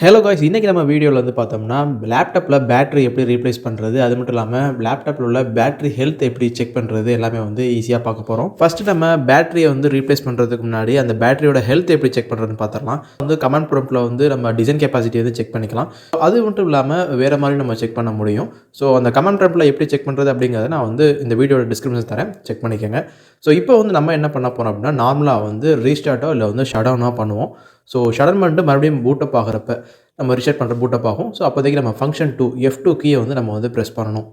Hello guys, இன்றைக்கி நம்ம வீடியோவில் வந்து பார்த்தோம்னா லேப்டாப்பில் பேட்டரி எப்படி ரீப்ளேஸ் பண்ணுறது, அது மட்டும் இல்லாமல் லேப்டாப்பில் உள்ள பேட்டரி ஹெல்த் எப்படி செக் பண்ணுறது எல்லாமே வந்து ஈஸியாக பார்க்க போகிறோம். ஃபஸ்ட்டு நம்ம பேட்டரியை வந்து ரீப்ளேஸ் பண்ணுறதுக்கு முன்னாடி அந்த பேட்டரியோட ஹெல்த் எப்படி செக் பண்ணுறதுன்னு பார்த்துடலாம். வந்து கமெண்ட் ப்ராம்ப்டில் வந்து நம்ம டிசைன் கெப்பாசிட்டி வந்து செக் பண்ணிக்கலாம். அது மட்டும் இல்லாமல் வேறு மாதிரி நம்ம செக் பண்ண முடியும். ஸோ அந்த கமெண்ட் ப்ராம்ப்டில் எப்படி செக் பண்ணுறது அப்படிங்கிறத நான் வந்து இந்த வீடியோட டிஸ்கிரிப்ஷன் தரேன், செக் பண்ணிக்கோங்க. ஸோ இப்போ வந்து நம்ம என்ன பண்ண போகிறோம் அப்படின்னா, நார்மலாக வந்து ரீஸ்டார்ட்டோ இல்லை வந்து ஷட் டவுனோ பண்ணுவோம். ஸோ ஷட் டவுன் பண்ணிட்டு மறுபடியும் பூட்டப் ஆகிறப்ப நம்ம ரீசெட் பண்ணுற பூட்டப் ஆகும். ஸோ அப்போதைக்கு நம்ம ஃபங்க்ஷன் 2 F2 கீயை வந்து நம்ம வந்து ப்ரெஸ் பண்ணணும்.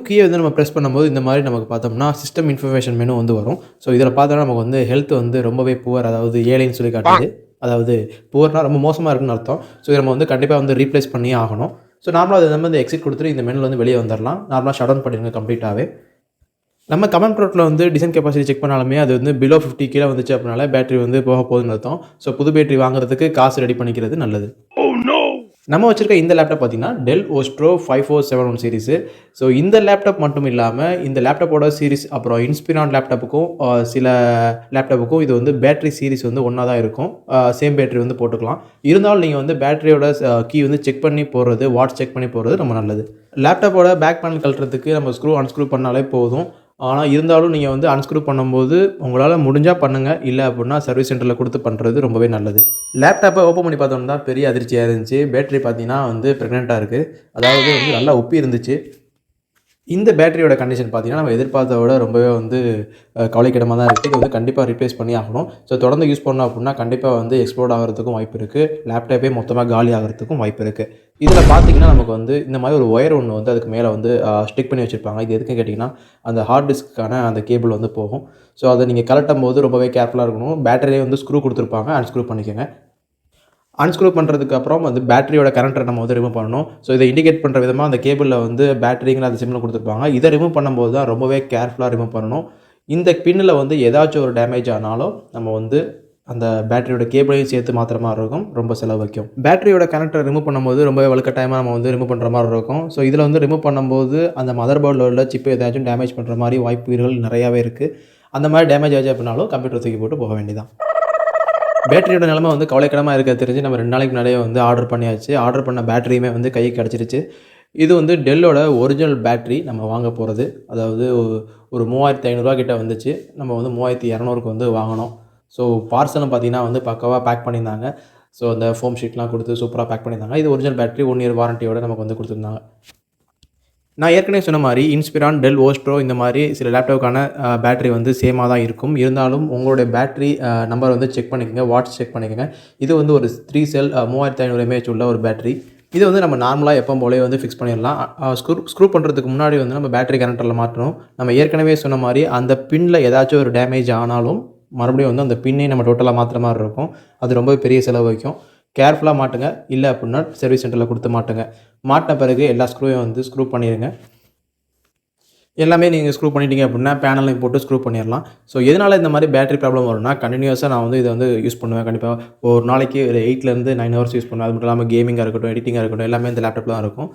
கீயை வந்து நம்ம ப்ரெஸ் பண்ணும்போது இந்த மாதிரி நமக்கு பார்த்தோம்னா சிஸ்டம் இன்ஃபர்மேஷன் மெனு வந்து வரும். ஸோ இதில் பார்த்தோன்னா நமக்கு வந்து ஹெல்த் வந்து ரொம்பவே புவர், அதாவது ஏழைன்னு சொல்லி காட்டுது. அதாவது புவர்னா ரொம்ப மோசமாக இருக்குன்னு அர்த்தம். ஸோ இதை நம்ம வந்து கண்டிப்பாக வந்து ரீப்ளேஸ் பண்ணியே ஆகணும். ஸோ நார்மலாக அதை நம்ம வந்து எக்ஸிட் கொடுத்துட்டு இந்த மெனுவில் வந்து வெளியே வந்துடலாம். நார்மலாக ஷட் டவுன் பண்ணிடுங்க கம்ப்ளீட்டாகவே. நம்ம கமெண்ட் ப்ராம்ப்டில் வந்து டிசைன் கெப்பாசிட்டி செக் பண்ணாலுமே அது வந்து பிலோ 50 கீழே வந்துச்சு அப்படினால பேட்டரி வந்து போக போகுதுன்னு அர்த்தம். ஸோ புது பேட்டரி வாங்குறதுக்கு காசு ரெடி பண்ணிக்கிறது நல்லது. நம்ம வச்சிருக்க இந்த லேப்டாப் பார்த்தீங்கன்னா டெல் ஓஸ்ட்ரோ 5471 சீரிஸு. ஸோ இந்த லேப்டாப் மட்டும் இல்லாமல் இந்த லேப்டாப்போட சீரிஸ் அப்புறம் இன்ஸ்பிரான் லேப்டாப்புக்கும் சில லேப்டாப்புக்கும் இது வந்து பேட்டரி சீரிஸ் வந்து ஒன்றா தான் இருக்கும். சேம் பேட்டரி வந்து போட்டுக்கலாம். இருந்தாலும் நீங்கள் வந்து பேட்டரியோட கீ வந்து செக் பண்ணி போடுறது, வாட்ஸ் செக் பண்ணி போடுறது ரொம்ப நல்லது. லேப்டாப்போட பேக் பேனல் கழட்டுறதுக்கு நம்ம ஸ்க்ரூ அன்ஸ்க்ரூ பண்ணாலே போதும். ஆனால் இருந்தாலும் நீங்கள் வந்து அன்ஸ்க்ரூ பண்ணும்போது உங்களால் முடிஞ்சால் பண்ணுங்கள், இல்லை அப்படின்னா சர்வீஸ் சென்டரில் கொடுத்து பண்ணுறது ரொம்பவே நல்லது. லேப்டாப்பை ஓப்பன் பண்ணி பார்த்தோம்னா பெரிய அதிர்ச்சியாக இருந்துச்சு. பேட்டரி பார்த்தீங்கன்னா வந்து ப்ரெக்னெண்ட்டாக இருக்குது. அதாவது வந்து நல்லா உப்பி இருந்துச்சு. இந்த பேட்டரியோட கண்டிஷன் பார்த்தீங்கன்னா நம்ம எதிர்பார்த்தத விட ரொம்பவே வந்து கவலைக்கிடமாக தான் இருக்குது. இது வந்து கண்டிப்பாக ரீப்ளேஸ் பண்ணி ஆகணும். ஸோ தொடர்ந்து யூஸ் பண்ணோம் அப்படின்னா கண்டிப்பாக வந்து எக்ஸ்ப்ளோட் ஆகிறதுக்கும் வாய்ப்பு இருக்குது. லேப்டாப்பே மொத்தமாக காலி ஆகிறதுக்கும் வாய்ப்பு இருக்குது. இதில் பார்த்தீங்கன்னா நமக்கு வந்து இந்த மாதிரி ஒரு ஒயர் ஒன்று வந்து அதுக்கு மேலே வந்து ஸ்டிக் பண்ணி வச்சுருப்பாங்க. இது எதுக்குன்னு கேட்டிங்கன்னா அந்த ஹார்ட் டிஸ்க்கான அந்த கேபிள் வந்து போகும். ஸோ அதை நீங்கள் கழட்டும் போது ரொம்பவே கேர்ஃபுல்லாக இருக்கணும். பேட்டரியே வந்து ஸ்க்ரூ கொடுத்துருப்பாங்க, அன்ஸ்க்ரூ பண்ணிக்கோங்க. அன்ஸ்க்ரூ பண்ணுறதுக்கு அப்புறம் வந்து பேட்டரியோட கரண்ட்டை நம்ம வந்து ரிமூவ் பண்ணணும். ஸோ இதை இண்டிகேட் பண்ணுற விதமாக அந்த கேபிளில் வந்து பேட்டரிங்கிற அந்த சிம்பிள் கொடுத்துருப்பாங்க. இதை ரிமூவ் பண்ணும்போது தான் ரொம்பவே கேர்ஃபுல்லாக ரிமூவ் பண்ணணும். இந்த பின்னில் வந்து ஏதாச்சும் ஒரு டேமேஜ் ஆனாலும் நம்ம வந்து அந்த பேட்டரியோட கேபிளையும் சேர்த்து மாற்றுற மாதிரி இருக்கும். ரொம்ப செலவு வைக்கும். பேட்டரியோட கனெக்டரை ரிமூவ் பண்ணும்போது ரொம்பவே வலுக்கட்டாயமாக நம்ம வந்து ரிமூவ் பண்ணுற மாதிரி இருக்கும். ஸோ இதில் வந்து ரிமூவ் பண்ணும்போது அந்த மதர் போர்டில் உள்ள சிப்பை ஏதாச்சும் டேமேஜ் பண்ணுற மாதிரி வாய்ப்புகள் நிறையாவே இருக்குது. அந்த மாதிரி டேமேஜ் ஆச்சு அப்படின்னாலும் கம்ப்யூட்டர் தூக்கி போட்டு போக வேண்டியதான். பேட்டரியோட நிலைமை வந்து கவலைக்கிடமாக இருக்க தெரிஞ்சு நம்ம 2 நாளைக்கு முன்னாடியே வந்து ஆர்டர் பண்ணியாச்சு. ஆர்டர் பண்ண பேட்டரியுமே வந்து கைக்கு கிடச்சிருச்சு. இது வந்து டெல்லோட ஒரிஜினல் பேட்டரி நம்ம வாங்க போகிறது. அதாவது ஒரு 3500 கிட்ட வந்துச்சு. நம்ம வந்து 3200க்கு வந்து வாங்கினோம். ஸோ பார்சலும் பார்த்திங்கன்னா வந்து பக்காவாக பேக் பண்ணியிருந்தாங்க. ஸோ அந்த ஃபோம் ஷீட்லாம் கொடுத்து சூப்பராக பேக் பண்ணியிருந்தாங்க. இது ஒரிஜினல் பேட்டரி 1 இயர் வாரண்டியோட நமக்கு வந்து கொடுத்துருந்தாங்க. நான் ஏற்கனவே சொன்ன மாதிரி இன்ஸ்பிரான், டெல் ஓஸ்ட்ரோ இந்த மாதிரி சில லேப்டாப்புக்கான பேட்டரி வந்து சேமாக தான் இருக்கும். இருந்தாலும் உங்களுடைய பேட்டரி நம்பர் வந்து செக் பண்ணிக்கோங்க, வாட்ஸ் செக் பண்ணிக்கோங்க. இது வந்து ஒரு 3 செல் 3500 mAh உள்ள ஒரு பேட்டரி. இது வந்து நம்ம நார்மலாக எப்போ போலே வந்து ஃபிக்ஸ் பண்ணிடலாம். ஸ்க்ரூ பண்ணுறதுக்கு முன்னாடி வந்து நம்ம பேட்டரி கனெக்டரில் மாற்றணும். நம்ம ஏற்கனவே சொன்ன மாதிரி அந்த பின்னில் ஏதாச்சும் ஒரு டேமேஜ் ஆனாலும் மறுபடியும் வந்து அந்த பின்னை நம்ம டோட்டலாக மாற்றுற மாதிரி இருக்கும். அது ரொம்ப பெரிய செலவு வைக்கும். கேர்ஃபுல்லாக மாட்டுங்க, இல்லை அப்படின்னா சர்வீஸ் சென்டரில் கொடுத்து மாட்டுங்க. மாட்டின பிறகு எல்லா ஸ்க்ரூவையும் வந்து ஸ்க்ரூ பண்ணிடுங்க. எல்லாமே நீங்கள் ஸ்க்ரூ பண்ணிட்டீங்க அப்படின்னா பேனலையும் போட்டு ஸ்க்ரூ பண்ணிடலாம். ஸோ எதனால் இந்த மாதிரி பேட்டரி ப்ராப்ளம் வரும்னா, கண்டினியூஸாக நான் வந்து இதை வந்து யூஸ் பண்ணுவேன். கண்டிப்பாக ஒரு நாளைக்கு ஒரு 8லேருந்து 9 ஹவர்ஸ் யூஸ் பண்ணுவேன். அது மட்டும் இல்லாமல் கேமிங்காக இருக்கட்டும், எடிட்டிங்காக இருக்கட்டும், எல்லாமே இந்த லேப்டாப்பில் தான் இருக்கும்.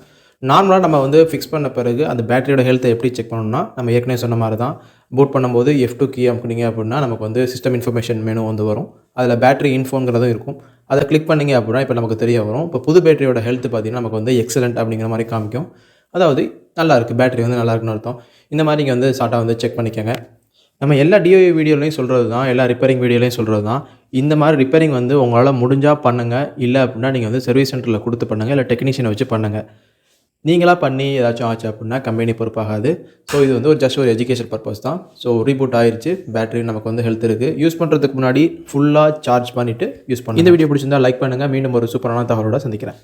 நார்மலாக நம்ம வந்து ஃபிக்ஸ் பண்ண பிறகு அந்த பேட்டரியோட ஹெல்த்தை எப்படி செக் பண்ணணும்னா, நம்ம ஏற்கனவே சொன்ன மாதிரி தான் பூட் பண்ணும்போது F2 கீ அமுக்குனீங்க அப்படின்னா நமக்கு வந்து சிஸ்டம் இன்ஃபர்மேஷன் மெனு வந்து வரும். அதில் பேட்டரி இன்ஃபோங்கிறதும் இருக்கும். அதை கிளிக் பண்ணிங்க அப்படின்னா இப்போ நமக்கு தெரிய வரும். இப்போ புது பேட்டரியோட ஹெல்த் பார்த்திங்கன்னா நமக்கு வந்து எக்ஸலண்ட் அப்படிங்கிற மாதிரி காமிக்கும். அதாவது நல்லா இருக்குது, பேட்டரி வந்து நல்லா இருக்குன்னு அர்த்தம். இந்த மாதிரி நீங்கள் வந்து ஷார்ட்டாக வந்து செக் பண்ணிக்கோங்க. நம்ம எல்லா DIY வீடியோலையும் சொல்கிறது தான், எல்லா ரிப்பேரிங் வீடியோலையும் சொல்கிறது தான். இந்த மாதிரி ரிப்பேரிங் வந்து உங்களால் முடிஞ்சால் பண்ணுங்கள், இல்லை அப்படின்னா நீங்கள் வந்து சர்வீஸ் சென்டரில் கொடுத்து பண்ணுங்கள், இல்லை டெக்னீஷியனை வச்சு பண்ணுங்கள். நீங்களாக பண்ணி ஏதாச்சும் ஆச்சு அப்படின்னா கம்பெனி பொறுப்பாகாது. ஸோ இது வந்து ஒரு ஜஸ்ட் ஒரு எஜுகேஷன் பர்பஸ் தான். ஸோ ரீபூட் ஆயிடுச்சு, பேட்டரி நமக்கு வந்து ஹெல்த் இருக்குது. யூஸ் பண்ணுறதுக்கு முன்னாடி ஃபுல்லாக சார்ஜ் பண்ணிவிட்டு யூஸ் பண்ணுங்கள். இந்த வீடியோ பிடிச்சிருந்தால் லைக் பண்ணுங்கள். மீண்டும் ஒரு சூப்பரான தகவலோட சந்திக்கிறேன்.